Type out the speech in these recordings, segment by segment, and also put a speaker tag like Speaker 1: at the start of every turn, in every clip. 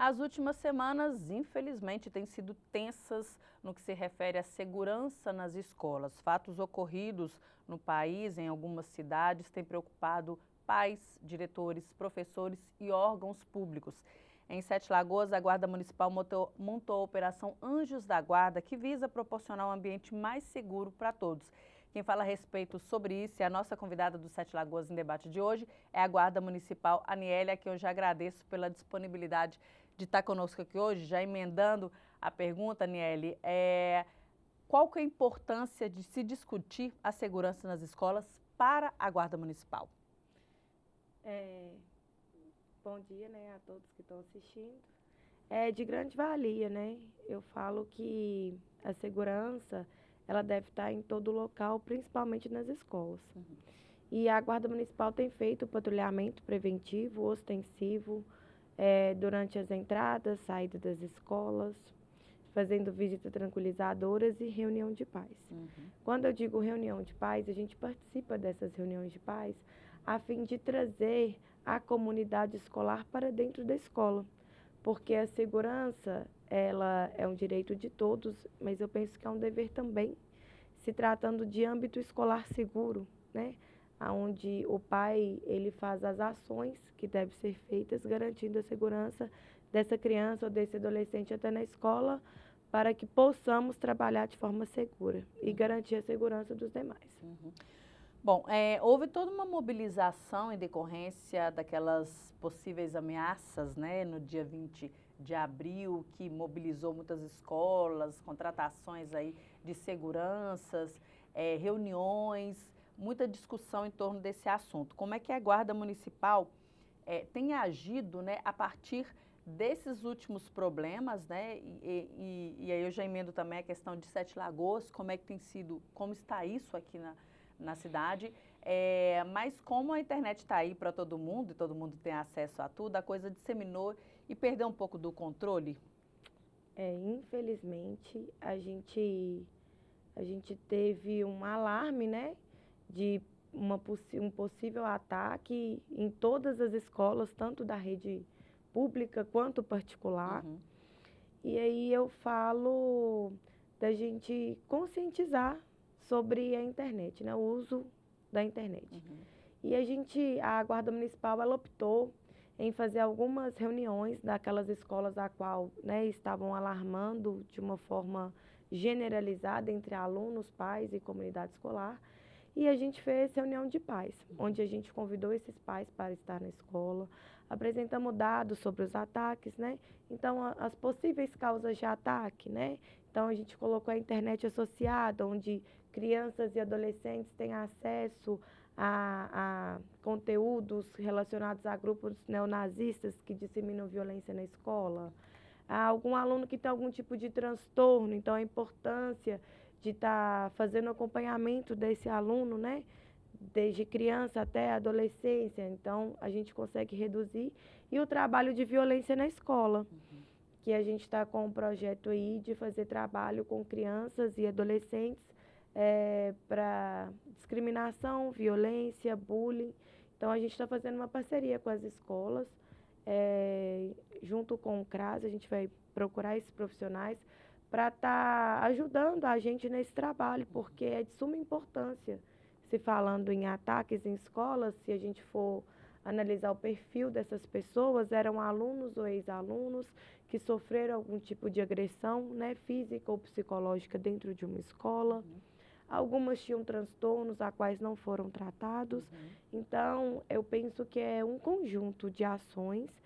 Speaker 1: As últimas semanas, infelizmente, têm sido tensas no que se refere à segurança nas escolas. Fatos ocorridos no país, em algumas cidades, têm preocupado pais, diretores, professores e órgãos públicos. Em Sete Lagoas, a Guarda Municipal montou a Operação Anjos da Guarda, que visa proporcionar um ambiente mais seguro para todos. Quem fala a respeito sobre isso e a nossa convidada do Sete Lagoas em debate de hoje é a Guarda Municipal Aniele, a quem eu já agradeço pela disponibilidade de estar conosco aqui hoje. Já emendando a pergunta, Aniele, qual que é a importância de se discutir a segurança nas escolas para a Guarda Municipal?
Speaker 2: Bom dia, né, a todos que estão assistindo. É de grande valia, né? Eu falo que a segurança, ela deve estar em todo local, principalmente nas escolas. E a Guarda Municipal tem feito patrulhamento preventivo, ostensivo, durante as entradas, saídas das escolas, fazendo visitas tranquilizadoras e reunião de pais. Quando eu digo reunião de pais, a gente participa dessas reuniões de pais a fim de trazer a comunidade escolar para dentro da escola, porque a segurança, ela é um direito de todos, mas eu penso que é um dever também, se tratando de âmbito escolar seguro, né? Onde o pai, ele faz as ações que devem ser feitas, garantindo a segurança dessa criança ou desse adolescente até na escola, para que possamos trabalhar de forma segura e garantir a segurança dos demais.
Speaker 1: Bom, houve toda uma mobilização em decorrência daquelas possíveis ameaças, né, no dia 20 de abril, que mobilizou muitas escolas, contratações aí de seguranças, reuniões, muita discussão em torno desse assunto. Como é que a Guarda Municipal tem agido, né, a partir desses últimos problemas, né, e aí eu já emendo também a questão de Sete Lagoas, como é que tem sido, como está isso aqui na cidade, mas como a internet está aí para todo mundo e todo mundo tem acesso a tudo, a coisa disseminou e perdeu um pouco do controle?
Speaker 2: Infelizmente, a gente teve um alarme, né, de um possível ataque em todas as escolas, tanto da rede pública quanto particular. E aí eu falo da gente conscientizar sobre a internet, né, o uso da internet. E a Guarda Municipal, ela optou em fazer algumas reuniões daquelas escolas a qual, né, estavam alarmando de uma forma generalizada entre alunos, pais e comunidade escolar. E a gente fez reunião de pais, onde a gente convidou esses pais para estar na escola, apresentamos dados sobre os ataques, né? Então, as possíveis causas de ataque, né? Então, a gente colocou a internet associada, onde crianças e adolescentes têm acesso a conteúdos relacionados a grupos neonazistas que disseminam violência na escola. Há algum aluno que tem algum tipo de transtorno, então a importância de estar fazendo acompanhamento desse aluno, né? Desde criança até adolescência, então a gente consegue reduzir. E o trabalho de violência na escola, que a gente está com um projeto aí de fazer trabalho com crianças e adolescentes para discriminação, violência, bullying. Então a gente está fazendo uma parceria com as escolas, junto com o CRAS, a gente vai procurar esses profissionais para estar ajudando a gente nesse trabalho, porque é de suma importância. Se falando em ataques em escolas, se a gente for analisar o perfil dessas pessoas, eram alunos ou ex-alunos que sofreram algum tipo de agressão, né, física ou psicológica dentro de uma escola. Algumas tinham transtornos a quais não foram tratados. Então, eu penso que é um conjunto de ações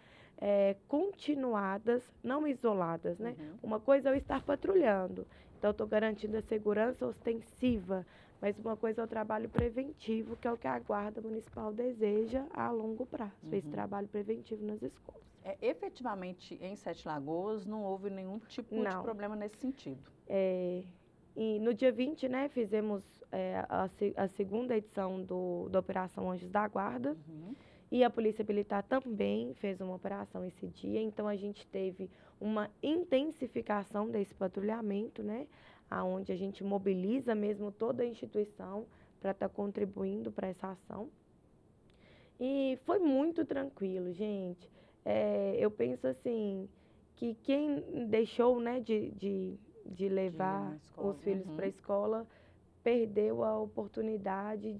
Speaker 2: continuadas, não isoladas, né? Uma coisa é eu estar patrulhando, então eu estou garantindo a segurança ostensiva, mas uma coisa é o trabalho preventivo, que é o que a Guarda Municipal deseja a longo prazo, esse trabalho preventivo nas escolas.
Speaker 1: Efetivamente, em Sete Lagoas, não houve nenhum tipo de problema nesse sentido.
Speaker 2: E no dia 20, né, fizemos a segunda edição da Operação Anjos da Guarda. E a Polícia Militar também fez uma operação esse dia, então a gente teve uma intensificação desse patrulhamento, né? Onde a gente mobiliza mesmo toda a instituição para estar contribuindo para essa ação. E foi muito tranquilo, gente. Eu penso assim, que quem deixou, né, de levar os filhos para a escola perdeu a oportunidade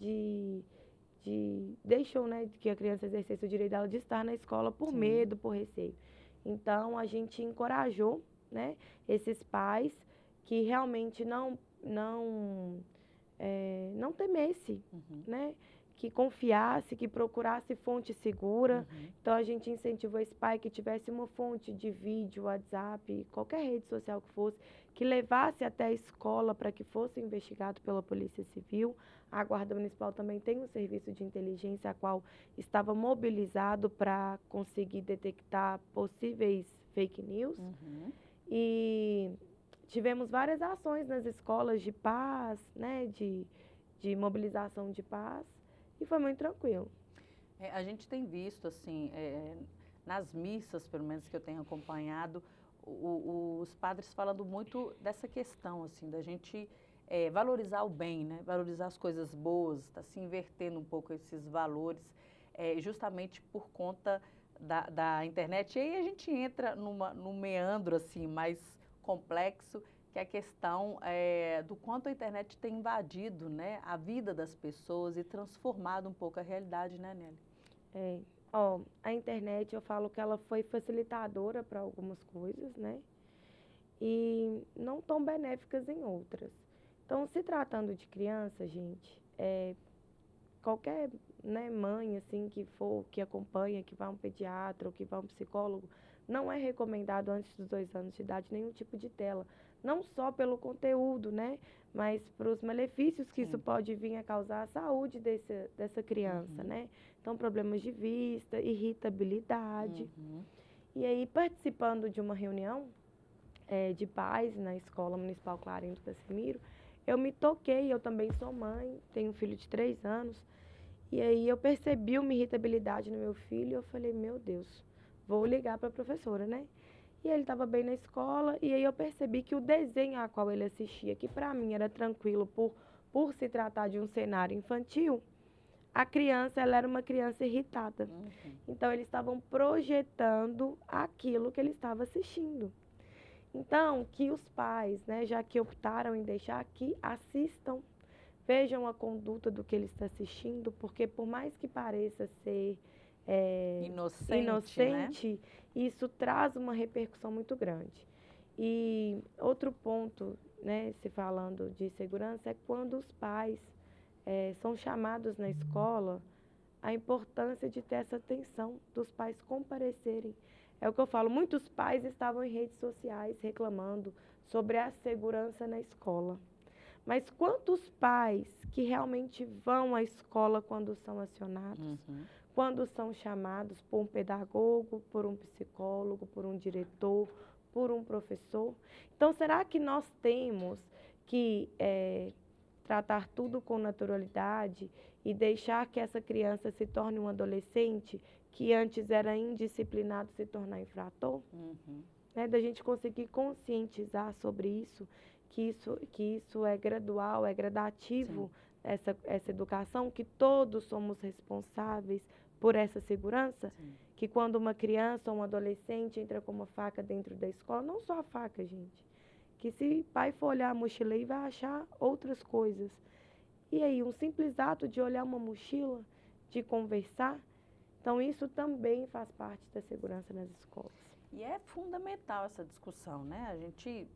Speaker 2: deixou, né, que a criança exercesse o direito dela de estar na escola por medo, por receio. Então, a gente encorajou, né, esses pais que realmente não temesse, né, que confiasse, que procurasse fonte segura. Então, a gente incentivou esse pai que tivesse uma fonte de vídeo, WhatsApp, qualquer rede social que fosse, que levasse até a escola para que fosse investigado pela Polícia Civil. A Guarda Municipal também tem um serviço de inteligência, a qual estava mobilizado para conseguir detectar possíveis fake news. E tivemos várias ações nas escolas de paz, né, de mobilização de paz, e foi muito tranquilo.
Speaker 1: A gente tem visto, assim, nas missas, pelo menos que eu tenho acompanhado, os padres falando muito dessa questão, assim, da gente valorizar o bem, né? Valorizar as coisas boas, está se invertendo um pouco esses valores, justamente por conta da internet. E aí a gente entra num meandro, assim, mais complexo, que é a questão do quanto a internet tem invadido, né, a vida das pessoas e transformado um pouco a realidade, né, Nelly?
Speaker 2: A internet, eu falo que ela foi facilitadora para algumas coisas, né, e não tão benéficas em outras. Então, se tratando de criança, gente, qualquer, né, mãe, assim, que acompanha, que vá a um pediatra ou que vá a um psicólogo, não é recomendado antes dos 2 anos de idade nenhum tipo de tela. Não só pelo conteúdo, né, mas para os malefícios que isso pode vir a causar à saúde dessa criança, né? Então, problemas de vista, irritabilidade. E aí, participando de uma reunião de pais na Escola Municipal Clarindo Cassimiro, eu me toquei, eu também sou mãe, tenho um filho de 3 anos, e aí eu percebi uma irritabilidade no meu filho e eu falei, meu Deus, vou ligar para a professora, né? E ele estava bem na escola, e aí eu percebi que o desenho a qual ele assistia, que para mim era tranquilo por se tratar de um cenário infantil, a criança, ela era uma criança irritada. Então, eles estavam projetando aquilo que ele estava assistindo. Então, que os pais, né, já que optaram em deixar, que assistam, vejam a conduta do que ele está assistindo, porque por mais que pareça ser inocente, né? Isso traz uma repercussão muito grande. E outro ponto, né, se falando de segurança, é quando os pais são chamados na escola, a importância de ter essa atenção dos pais comparecerem. É o que eu falo, muitos pais estavam em redes sociais reclamando sobre a segurança na escola. Mas quantos pais que realmente vão à escola quando são acionados, quando são chamados por um pedagogo, por um psicólogo, por um diretor, por um professor? Então, será que nós temos que tratar tudo com naturalidade e deixar que essa criança se torne um adolescente que antes era indisciplinado se tornar infrator? Né, da gente conseguir conscientizar sobre isso, que isso é gradual, é gradativo, essa educação, que todos somos responsáveis por essa segurança, que quando uma criança ou um adolescente entra com uma faca dentro da escola, não só a faca, gente, que se o pai for olhar a mochila aí, vai achar outras coisas. E aí, um simples ato de olhar uma mochila, de conversar, então isso também faz parte da segurança nas escolas.
Speaker 1: E é fundamental essa discussão, né? A gente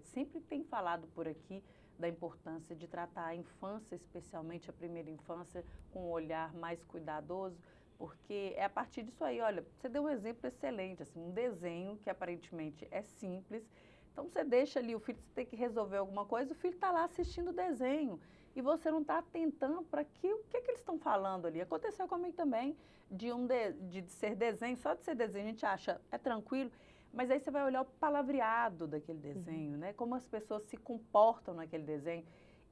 Speaker 1: sempre tem falado por aqui da importância de tratar a infância, especialmente a primeira infância, com um olhar mais cuidadoso, porque é a partir disso aí, olha, você deu um exemplo excelente, assim, um desenho que aparentemente é simples. Então, você deixa ali o filho, você tem que resolver alguma coisa, o filho está lá assistindo o desenho e você não está atentando para o que eles estão falando ali. Aconteceu comigo também, de ser desenho, só de ser desenho a gente acha, é tranquilo, mas aí você vai olhar o palavreado daquele desenho, né? Como as pessoas se comportam naquele desenho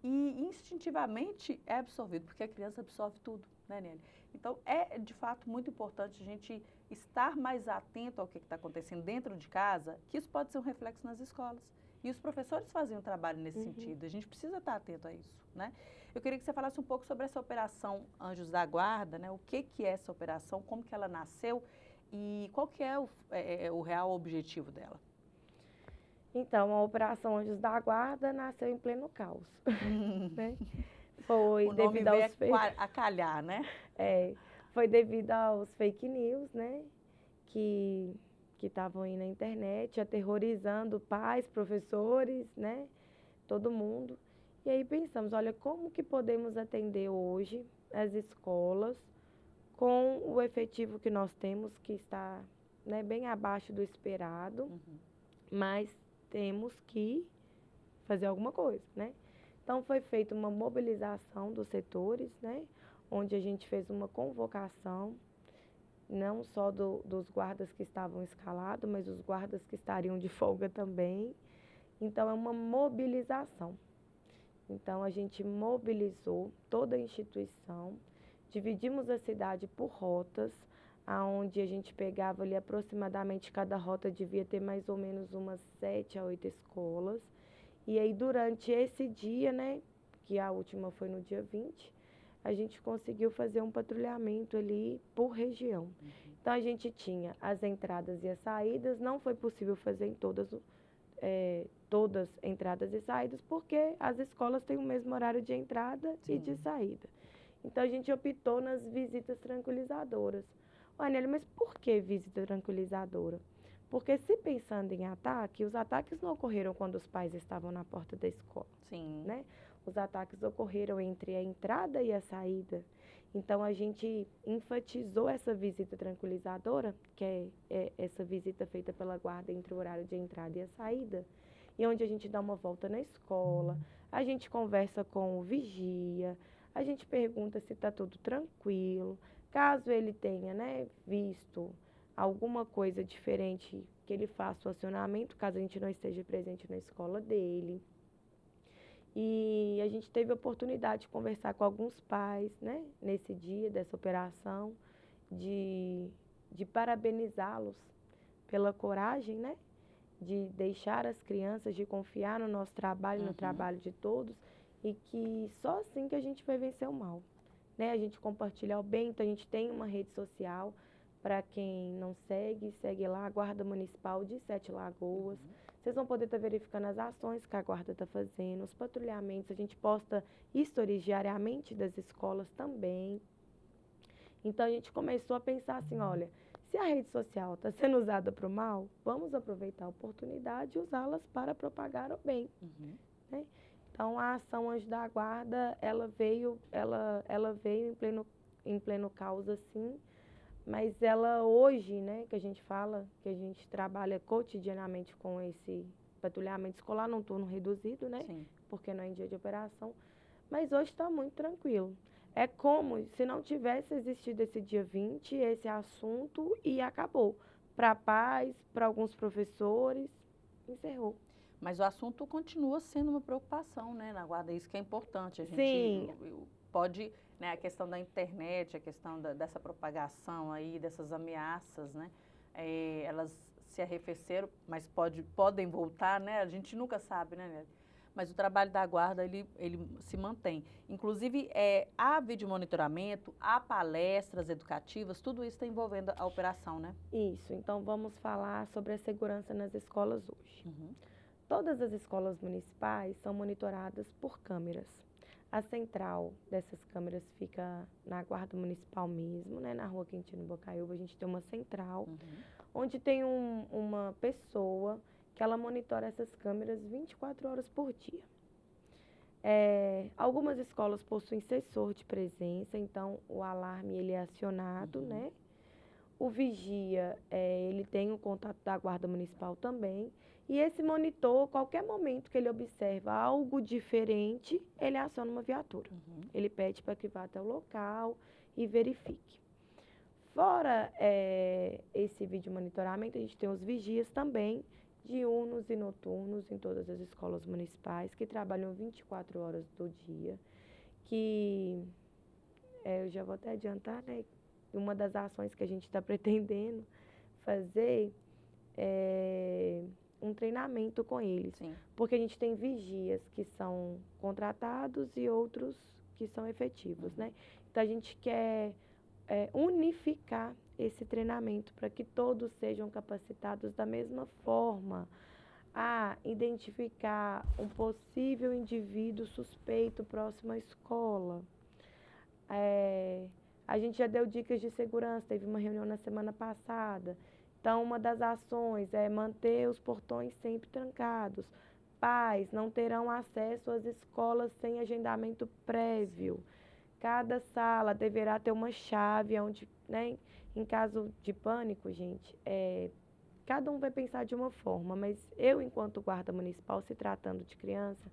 Speaker 1: e instintivamente é absorvido, porque a criança absorve tudo, né, Nelly? Então, é de fato muito importante a gente estar mais atento ao que está acontecendo dentro de casa, que isso pode ser um reflexo nas escolas. E os professores fazem um trabalho nesse sentido, a gente precisa estar atento a isso, né? Eu queria que você falasse um pouco sobre essa operação Anjos da Guarda, né? O que é essa operação, como que ela nasceu E qual que é o real objetivo dela?
Speaker 2: Então, a Operação Anjos da Guarda nasceu em pleno caos, né? Foi
Speaker 1: O nome
Speaker 2: devido
Speaker 1: veio
Speaker 2: aos fake,
Speaker 1: a calhar, né?
Speaker 2: foi devido aos fake news, né? Que estavam aí na internet, aterrorizando pais, professores, né? Todo mundo. E aí pensamos, olha, como que podemos atender hoje as escolas com o efetivo que nós temos, que está, né, bem abaixo do esperado, mas temos que fazer alguma coisa, né? Então foi feita uma mobilização dos setores, né? Onde a gente fez uma convocação, não só dos guardas que estavam escalados, mas os guardas que estariam de folga também. Então é uma mobilização. Então a gente mobilizou toda a instituição, dividimos a cidade por rotas, aonde a gente pegava ali aproximadamente, cada rota devia ter mais ou menos umas 7 a 8 escolas. E aí durante esse dia, né, que a última foi no dia 20, a gente conseguiu fazer um patrulhamento ali por região. Então a gente tinha as entradas e as saídas, não foi possível fazer em todas entradas e saídas, porque as escolas têm o mesmo horário de entrada e de saída. Então a gente optou nas visitas tranquilizadoras. Anely, mas por que visita tranquilizadora? Porque se pensando em ataque, os ataques não ocorreram quando os pais estavam na porta da escola.
Speaker 1: Sim.
Speaker 2: Né? Os ataques ocorreram entre a entrada e a saída. Então a gente enfatizou essa visita tranquilizadora, que é essa visita feita pela guarda entre o horário de entrada e a saída, e onde a gente dá uma volta na escola, a gente conversa com o vigia, a gente pergunta se está tudo tranquilo, caso ele tenha, né, visto alguma coisa diferente, que ele faça o acionamento, caso a gente não esteja presente na escola dele. E a gente teve a oportunidade de conversar com alguns pais, né, nesse dia dessa operação, de parabenizá-los pela coragem, né, de deixar as crianças, de confiar no nosso trabalho, no trabalho de todos, e que só assim que a gente vai vencer o mal, né? A gente compartilhar o bem, então a gente tem uma rede social, para quem não segue, segue lá, a Guarda Municipal de Sete Lagoas. Vocês vão poder estar verificando as ações que a guarda está fazendo, os patrulhamentos, a gente posta stories diariamente das escolas também. Então a gente começou a pensar assim, olha, se a rede social está sendo usada para o mal, vamos aproveitar a oportunidade e usá-las para propagar o bem. Né? Então a ação Anjo da Guarda, ela veio em pleno caos assim, mas ela hoje, né, que a gente fala, que a gente trabalha cotidianamente com esse patrulhamento escolar, num turno reduzido, né?
Speaker 1: Sim.
Speaker 2: Porque não é em dia de operação, mas hoje está muito tranquilo. É como se não tivesse existido esse dia 20, esse assunto, e acabou. Para pais, para alguns professores, encerrou.
Speaker 1: Mas o assunto continua sendo uma preocupação, né, na guarda, isso que é importante. A gente
Speaker 2: Sim.
Speaker 1: pode, né, a questão da internet, a questão dessa propagação aí, dessas ameaças, né, elas se arrefeceram, mas podem voltar, né, a gente nunca sabe, né, mas o trabalho da guarda, ele se mantém. Inclusive, há vídeo monitoramento, há palestras educativas, tudo isso está envolvendo a operação, né?
Speaker 2: Isso, então vamos falar sobre a segurança nas escolas hoje. Todas as escolas municipais são monitoradas por câmeras. A central dessas câmeras fica na Guarda Municipal mesmo, né, na Rua Quintino Bocaiúva. A gente tem uma central, onde tem uma pessoa que ela monitora essas câmeras 24 horas por dia. Algumas escolas possuem sensor de presença, então o alarme ele é acionado, né? O vigia, ele tem o contato da Guarda Municipal também. E esse monitor, qualquer momento que ele observa algo diferente, ele aciona uma viatura. Ele pede para que vá até o local e verifique. Fora esse vídeo monitoramento, a gente tem os vigias também, diurnos e noturnos em todas as escolas municipais, que trabalham 24 horas do dia, que eu já vou até adiantar, né? Uma das ações que a gente está pretendendo fazer é um treinamento com eles.
Speaker 1: Sim.
Speaker 2: Porque a gente tem vigias que são contratados e outros que são efetivos, né? Então a gente quer unificar esse treinamento para que todos sejam capacitados da mesma forma a identificar um possível indivíduo suspeito próximo à escola. A gente já deu dicas de segurança, teve uma reunião na semana passada. Então, uma das ações é manter os portões sempre trancados. Pais não terão acesso às escolas sem agendamento prévio. Cada sala deverá ter uma chave onde, né, em caso de pânico, gente, cada um vai pensar de uma forma, mas eu, enquanto guarda municipal, se tratando de criança,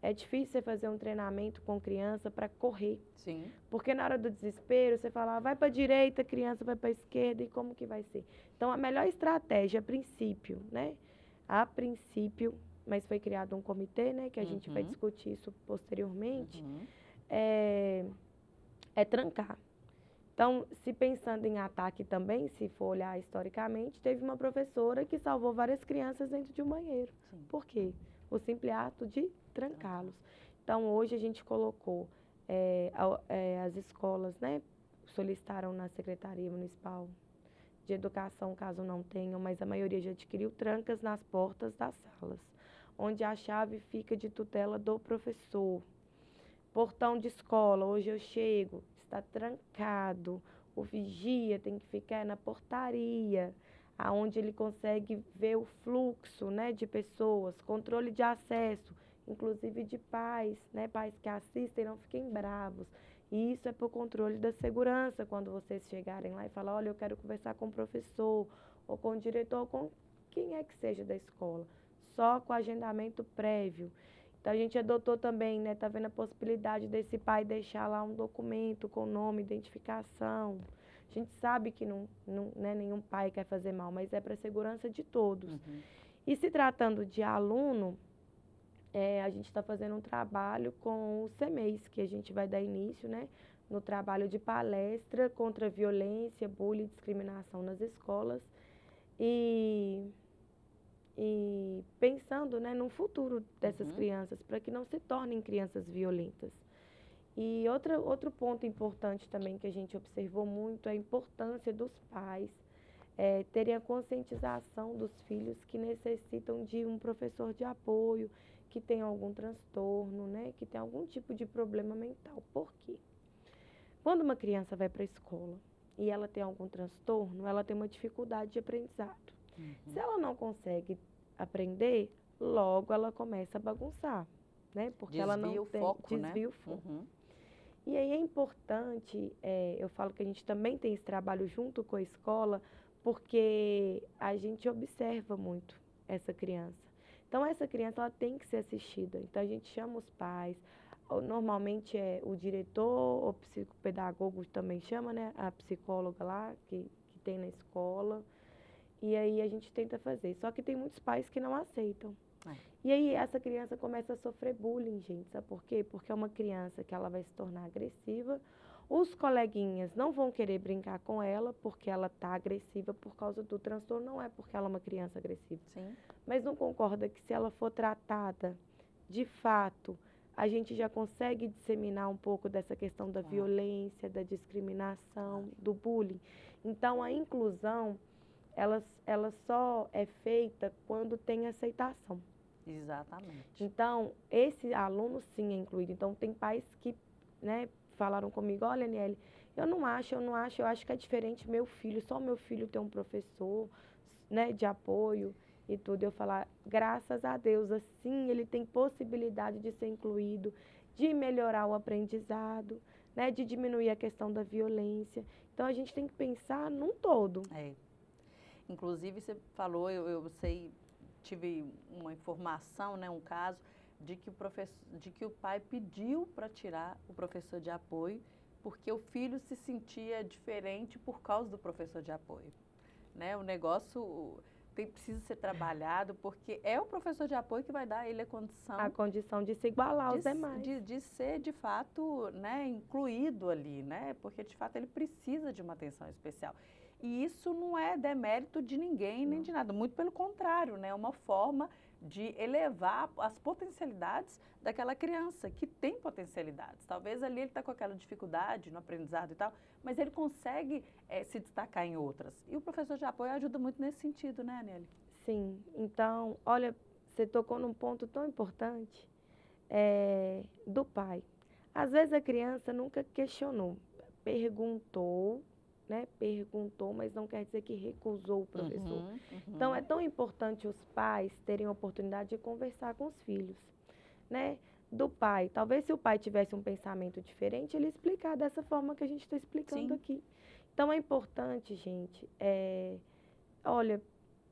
Speaker 2: é difícil você fazer um treinamento com criança para correr.
Speaker 1: Sim.
Speaker 2: Porque na hora do desespero, você fala, vai para a direita, a criança vai para a esquerda, e como que vai ser? Então, a melhor estratégia, a princípio, né? A princípio, mas foi criado um comitê, né? Que a gente vai discutir isso posteriormente, é trancar. Então, se pensando em ataque também, se for olhar historicamente, teve uma professora que salvou várias crianças dentro de um banheiro.
Speaker 1: Sim.
Speaker 2: Por quê? O simples ato de trancá-los. Então, hoje a gente colocou, as escolas, né, solicitaram na Secretaria Municipal de Educação, caso não tenham, mas a maioria já adquiriu trancas nas portas das salas, onde a chave fica de tutela do professor. Portão de escola, hoje eu chego, está trancado, o vigia tem que ficar na portaria, aonde ele consegue ver o fluxo, né, de pessoas, controle de acesso, inclusive de pais, né, pais que assistem, não fiquem bravos. E isso é por controle da segurança, quando vocês chegarem lá e falar, olha, eu quero conversar com o professor, ou com o diretor, ou com quem é que seja da escola, só com agendamento prévio. Então, a gente adotou também, né, tá vendo a possibilidade desse pai deixar lá um documento com nome, identificação. A gente sabe que não né, nenhum pai quer fazer mal, mas é para a segurança de todos. E se tratando de aluno, a gente está fazendo um trabalho com o CEMEIS, que a gente vai dar início, né, no trabalho de palestra contra a violência, bullying e discriminação nas escolas. E pensando, né, no futuro dessas crianças, para que não se tornem crianças violentas. E outro ponto importante também que a gente observou muito é a importância dos pais terem a conscientização dos filhos que necessitam de um professor de apoio, que tem algum transtorno, né, que tem algum tipo de problema mental. Por quê? Quando uma criança vai para a escola e ela tem algum transtorno, ela tem uma dificuldade de aprendizado. Se ela não consegue aprender, logo ela começa a bagunçar, né? Porque ela não tem desvia o foco. E aí é importante, eu falo que a gente também tem esse trabalho junto com a escola, porque a gente observa muito essa criança. Então, essa criança ela tem que ser assistida. Então, a gente chama os pais, normalmente é o diretor, o psicopedagogo também chama, né? A psicóloga lá, que tem na escola. E aí a gente tenta fazer. Só que tem muitos pais que não aceitam. E aí essa criança começa a sofrer bullying, gente. Sabe por quê? Porque é uma criança que ela vai se tornar agressiva. Os coleguinhas não vão querer brincar com ela porque ela está agressiva por causa do transtorno. Não é porque ela é uma criança agressiva.
Speaker 1: Sim.
Speaker 2: Mas não concorda que se ela for tratada de fato, a gente já consegue disseminar um pouco dessa questão da violência, da discriminação, do bullying. Então a inclusão ela só é feita quando tem aceitação.
Speaker 1: Exatamente.
Speaker 2: Então, esse aluno sim é incluído. Então, tem pais que, né, falaram comigo, olha, Aniele, eu acho que é diferente meu filho, só meu filho tem um professor, né, de apoio e tudo. Eu falar, graças a Deus, assim ele tem possibilidade de ser incluído, de melhorar o aprendizado, né, de diminuir a questão da violência. Então, a gente tem que pensar num todo.
Speaker 1: Inclusive, você falou, eu sei, tive uma informação, né, um caso, de que o pai pediu para tirar o professor de apoio, porque o filho se sentia diferente por causa do professor de apoio. Né? O negócio precisa ser trabalhado, porque é o professor de apoio que vai dar a ele a condição
Speaker 2: de se igualar aos demais.
Speaker 1: De ser, de fato, né, incluído ali, né? Porque, de fato, ele precisa de uma atenção especial. E isso não é demérito de ninguém, nem de nada. Muito pelo contrário, né? É uma forma de elevar as potencialidades daquela criança, que tem potencialidades. Talvez ali ele está com aquela dificuldade no aprendizado e tal, mas ele consegue se destacar em outras. E o professor de apoio ajuda muito nesse sentido, né, Nelly?
Speaker 2: Sim. Então, olha, você tocou num ponto tão importante do pai. Às vezes a criança nunca questionou, perguntou, né? Perguntou, mas não quer dizer que recusou o professor. Então, é tão importante os pais terem a oportunidade de conversar com os filhos, né? Do pai. Talvez se o pai tivesse um pensamento diferente, ele explicar dessa forma que a gente está explicando aqui. Então, é importante, gente, olha,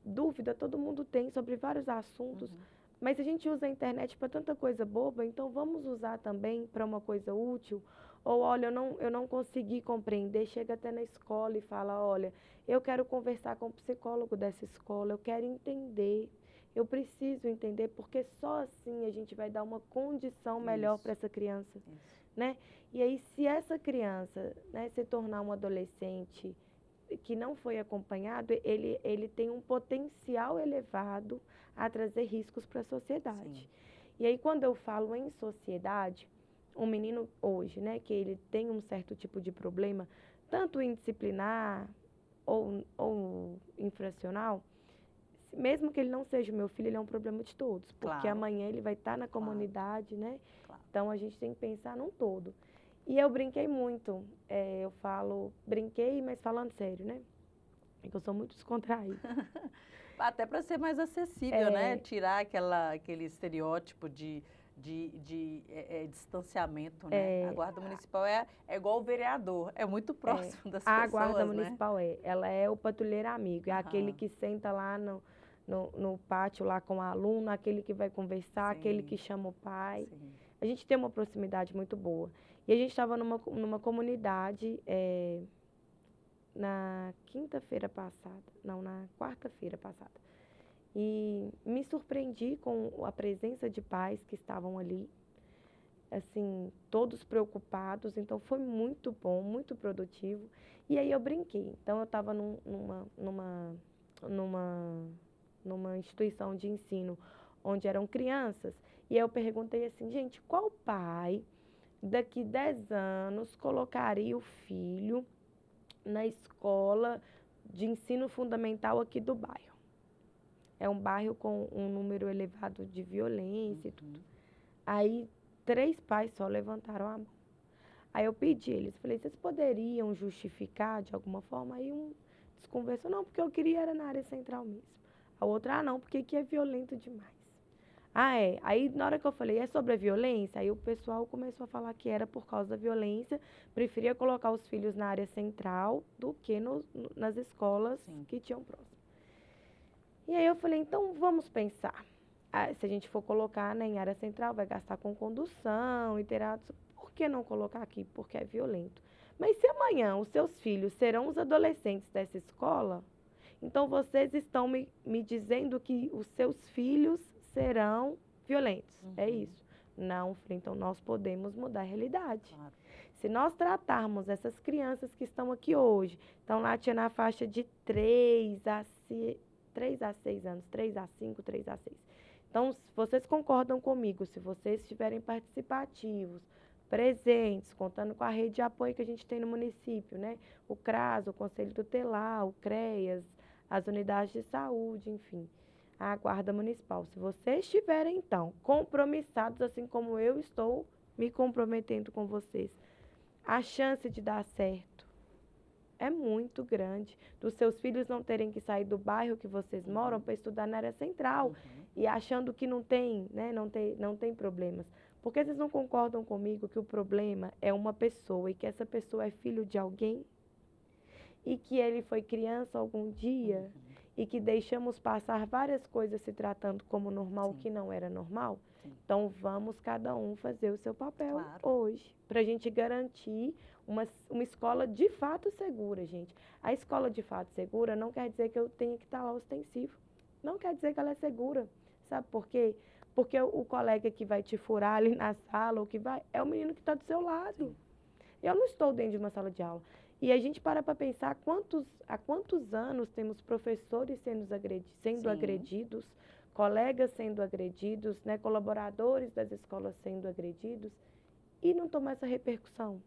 Speaker 2: dúvida todo mundo tem sobre vários assuntos, mas a gente usa a internet para tanta coisa boba, então vamos usar também para uma coisa útil. Ou, olha, eu não consegui compreender, chega até na escola e fala, olha, eu quero conversar com o psicólogo dessa escola, eu quero entender, eu preciso entender, porque só assim a gente vai dar uma condição melhor para essa criança, né? E aí, se essa criança, né, se tornar um adolescente que não foi acompanhado, ele tem um potencial elevado a trazer riscos para a sociedade. Sim. E aí, quando eu falo em sociedade, um menino hoje, né, que ele tem um certo tipo de problema, tanto indisciplinar ou infracional, mesmo que ele não seja o meu filho, ele é um problema de todos, porque amanhã ele vai estar na comunidade, né? Então, a gente tem que pensar num todo. E eu brinquei muito, eu falo, brinquei, mas falando sério, né? É que eu sou muito descontraída.
Speaker 1: Até para ser mais acessível, né? Tirar aquele estereótipo de distanciamento, né? A Guarda Municipal é igual o vereador, é muito próximo das pessoas,
Speaker 2: a Guarda Municipal ela é o patrulheiro amigo, é aquele que senta lá no pátio lá com o aluno, aquele que vai conversar, aquele que chama o pai. Sim. A gente tem uma proximidade muito boa. E a gente estava numa comunidade na quinta-feira passada, não, na quarta-feira passada. E me surpreendi com a presença de pais que estavam ali, assim, todos preocupados. Então, foi muito bom, muito produtivo. E aí eu brinquei. Então, eu estava numa instituição de ensino onde eram crianças. E aí eu perguntei assim, gente, qual pai daqui 10 anos colocaria o filho na escola de ensino fundamental aqui do bairro? É um bairro com um número elevado de violência e tudo. Aí 3 pais só levantaram a mão. Aí eu pedi eles, falei, vocês poderiam justificar de alguma forma? Aí um desconversou, não, porque eu queria era na área central mesmo. A outra, não, porque aqui é violento demais. Aí na hora que eu falei, é sobre a violência, aí o pessoal começou a falar que era por causa da violência, preferia colocar os filhos na área central do que nas escolas que tinham próximo. E aí eu falei, então vamos pensar, se a gente for colocar, né, em área central, vai gastar com condução, iterados, por que não colocar aqui? Porque é violento. Mas se amanhã os seus filhos serão os adolescentes dessa escola, então vocês estão me dizendo que os seus filhos serão violentos. É isso. Não, falei, então nós podemos mudar a realidade. Claro. Se nós tratarmos essas crianças que estão aqui hoje, estão lá tinha na faixa de 3 a 6 anos, 3 a 5, 3 a 6. Então, se vocês concordam comigo, se vocês estiverem participativos, presentes, contando com a rede de apoio que a gente tem no município, né? O CRAS, o Conselho Tutelar, o CREAS, as unidades de saúde, enfim, a Guarda Municipal. Se vocês estiverem, então, compromissados, assim como eu estou me comprometendo com vocês, a chance de dar certo é muito grande, dos seus filhos não terem que sair do bairro que vocês moram para estudar na área central e achando que não tem, né, não tem problemas. Porque vocês não concordam comigo que o problema é uma pessoa e que essa pessoa é filho de alguém e que ele foi criança algum dia e que deixamos passar várias coisas se tratando como normal, que não era normal? Então, vamos cada um fazer o seu papel hoje, para a gente garantir uma escola de fato segura, gente. A escola de fato segura não quer dizer que eu tenha que estar lá ostensivo. Não quer dizer que ela é segura. Sabe por quê? Porque o colega que vai te furar ali na sala, ou que vai, é o menino que está do seu lado. Eu não estou dentro de uma sala de aula. E a gente para pensar há quantos anos temos professores sendo
Speaker 1: Sim.
Speaker 2: agredidos, colegas sendo agredidos, né, colaboradores das escolas sendo agredidos, e não tomar essa repercussão.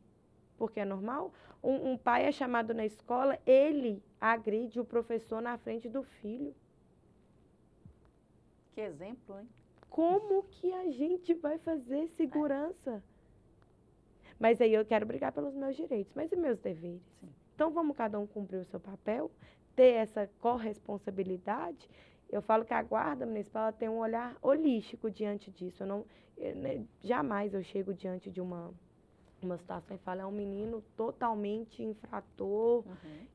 Speaker 2: Porque é normal. Um pai é chamado na escola, ele agride o professor na frente do filho.
Speaker 1: Que exemplo, hein?
Speaker 2: Como que a gente vai fazer segurança? Mas aí eu quero brigar pelos meus direitos, mas e meus deveres?
Speaker 1: Sim.
Speaker 2: Então vamos cada um cumprir o seu papel, ter essa corresponsabilidade. Eu falo que a guarda municipal ela tem um olhar holístico diante disso. Jamais eu chego diante de uma situação e falo, é um menino totalmente infrator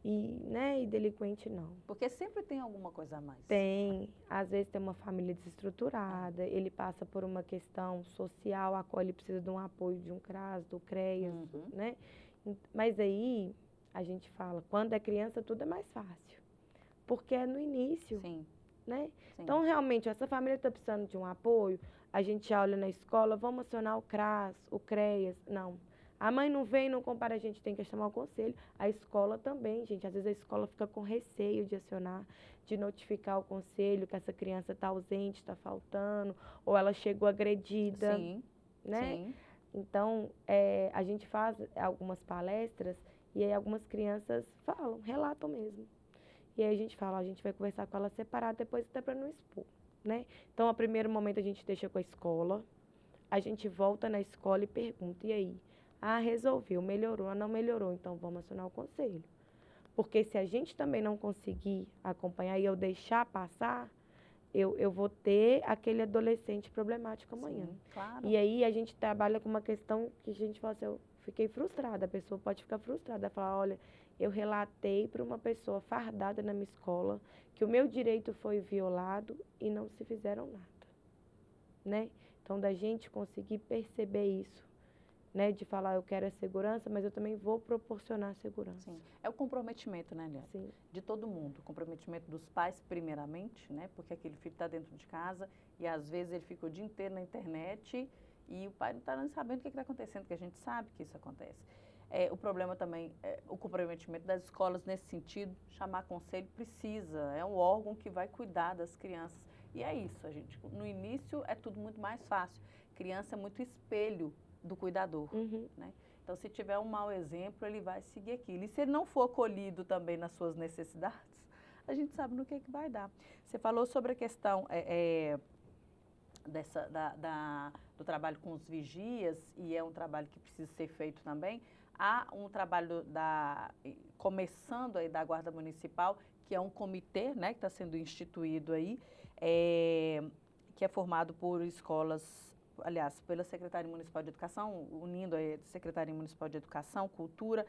Speaker 2: e delinquente, não.
Speaker 1: Porque sempre tem alguma coisa a mais.
Speaker 2: Tem, às vezes tem uma família desestruturada, ele passa por uma questão social, a qual ele precisa de um apoio de um CRAS, do CREAS, né? Mas aí a gente fala, quando é criança tudo é mais fácil, porque é no início,
Speaker 1: Sim.
Speaker 2: né?
Speaker 1: Sim.
Speaker 2: Então realmente, essa família está precisando de um apoio, a gente já olha na escola, vamos acionar o CRAS, o CREAS, não. A mãe não vem, não compara, a gente tem que chamar o conselho. A escola também, gente. Às vezes a escola fica com receio de acionar, de notificar o conselho que essa criança está ausente, está faltando, ou ela chegou agredida.
Speaker 1: Sim.
Speaker 2: Né?
Speaker 1: Sim.
Speaker 2: Então, a gente faz algumas palestras e aí algumas crianças falam, relatam mesmo. E aí a gente fala, a gente vai conversar com ela separada, depois até para não expor. Né? Então, a primeiro momento a gente deixa com a escola, a gente volta na escola e pergunta, e aí? Ah, resolveu, melhorou, não melhorou, então vamos acionar o conselho. Porque se a gente também não conseguir acompanhar e eu deixar passar, eu vou ter aquele adolescente problemático amanhã.
Speaker 1: Sim, claro.
Speaker 2: E aí a gente trabalha com uma questão que a gente fala assim, eu fiquei frustrada, a pessoa pode ficar frustrada, falar, olha, eu relatei para uma pessoa fardada na minha escola que o meu direito foi violado e não se fizeram nada. Né? Então, da gente conseguir perceber isso. Né, de falar, eu quero a segurança, mas eu também vou proporcionar segurança.
Speaker 1: Sim. É o comprometimento, né, Léa?
Speaker 2: Sim.
Speaker 1: De todo mundo. O comprometimento dos pais, primeiramente, né? Porque aquele filho está dentro de casa e, às vezes, ele fica o dia inteiro na internet e o pai não está nem sabendo o que está acontecendo, porque a gente sabe que isso acontece. O problema também é o comprometimento das escolas nesse sentido. Chamar conselho precisa. É um órgão que vai cuidar das crianças. E é isso, a gente. No início, é tudo muito mais fácil. Criança é muito espelho do cuidador, né? Então, se tiver um mau exemplo, ele vai seguir aquilo. E se ele não for acolhido também nas suas necessidades, a gente sabe no que vai dar. Você falou sobre a questão do trabalho com os vigias, e é um trabalho que precisa ser feito também. Há um trabalho começando aí da Guarda Municipal, que é um comitê, né, que está sendo instituído aí, que é formado por escolas, aliás, pela Secretaria Municipal de Educação, unindo a Secretaria Municipal de Educação, Cultura,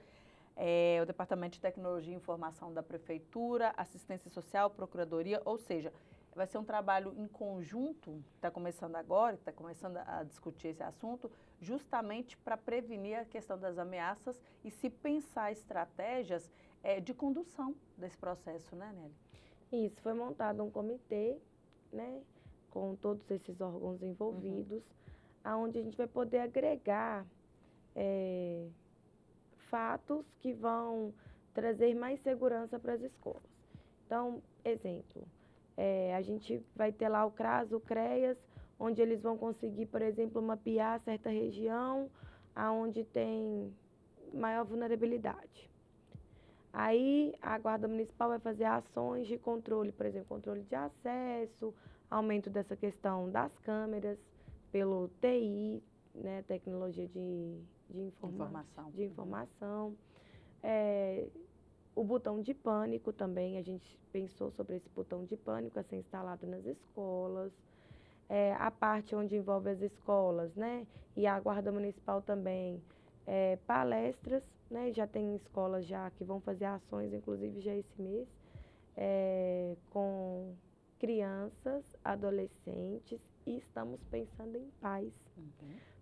Speaker 1: o Departamento de Tecnologia e Informação da Prefeitura, Assistência Social, Procuradoria, ou seja, vai ser um trabalho em conjunto, está começando agora, está começando a discutir esse assunto, justamente para prevenir a questão das ameaças e se pensar estratégias de condução desse processo, né, Nelly?
Speaker 2: Isso, foi montado um comitê, né, com todos esses órgãos envolvidos, aonde a gente vai poder agregar fatos que vão trazer mais segurança para as escolas. Então, exemplo, a gente vai ter lá o CRAS, o CREAS, onde eles vão conseguir, por exemplo, mapear certa região aonde tem maior vulnerabilidade. Aí, a Guarda Municipal vai fazer ações de controle, por exemplo, controle de acesso, aumento dessa questão das câmeras, pelo TI, né, tecnologia de informação. O botão de pânico também, a gente pensou sobre esse botão de pânico a ser instalado nas escolas. A parte onde envolve as escolas, né, e a Guarda Municipal também, palestras, né, já tem escolas já que vão fazer ações, inclusive já esse mês, com crianças, adolescentes, e estamos pensando em pais,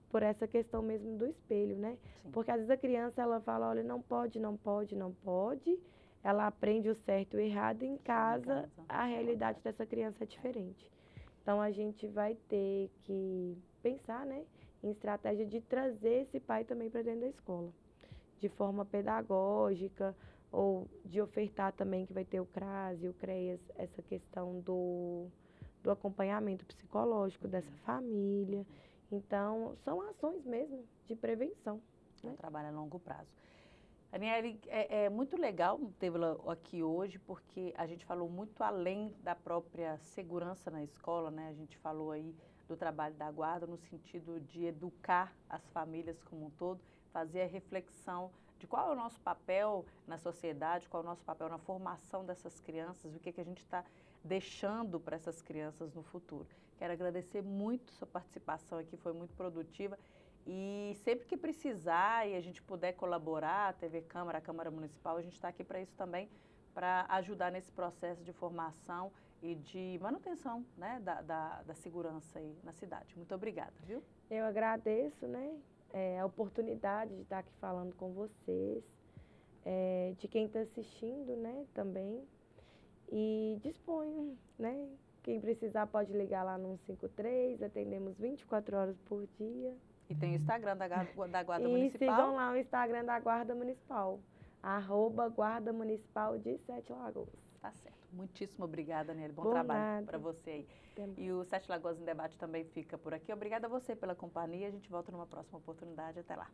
Speaker 2: por essa questão mesmo do espelho, né?
Speaker 1: Sim.
Speaker 2: Porque às vezes a criança, ela fala, olha, não pode, não pode, não pode, ela aprende o certo e o errado, e em casa a realidade dessa criança é diferente. Então, a gente vai ter que pensar, né, em estratégia de trazer esse pai também para dentro da escola, de forma pedagógica, ou de ofertar também que vai ter o CRAS e o CREAS, essa questão do acompanhamento psicológico dessa família. Então, são ações mesmo de prevenção.
Speaker 1: É um trabalho a longo prazo. Aniele, é muito legal tê-la aqui hoje, porque a gente falou muito além da própria segurança na escola, né? A gente falou aí do trabalho da guarda no sentido de educar as famílias como um todo, fazer a reflexão de qual é o nosso papel na sociedade, qual é o nosso papel na formação dessas crianças, o que a gente está deixando para essas crianças no futuro. Quero agradecer muito sua participação aqui, foi muito produtiva. E sempre que precisar e a gente puder colaborar, a TV Câmara, a Câmara Municipal, a gente está aqui para isso também, para ajudar nesse processo de formação e de manutenção, né, da segurança aí na cidade. Muito obrigada, viu?
Speaker 2: Eu agradeço, né, a oportunidade de estar aqui falando com vocês, de quem está assistindo, né, também. E disponho, né? Quem precisar pode ligar lá no 153, atendemos 24 horas por dia.
Speaker 1: E tem o Instagram da Guarda
Speaker 2: E
Speaker 1: Municipal.
Speaker 2: sigam lá o Instagram da Guarda Municipal, @Guarda Municipal de Sete Lagoas.
Speaker 1: Tá certo. Muitíssimo obrigada, Aniele. Bom
Speaker 2: Por
Speaker 1: trabalho
Speaker 2: nada.
Speaker 1: para você aí.
Speaker 2: Até
Speaker 1: E o Sete Lagoas em Debate também fica por aqui. Obrigada a você pela companhia. A gente volta numa próxima oportunidade. Até lá.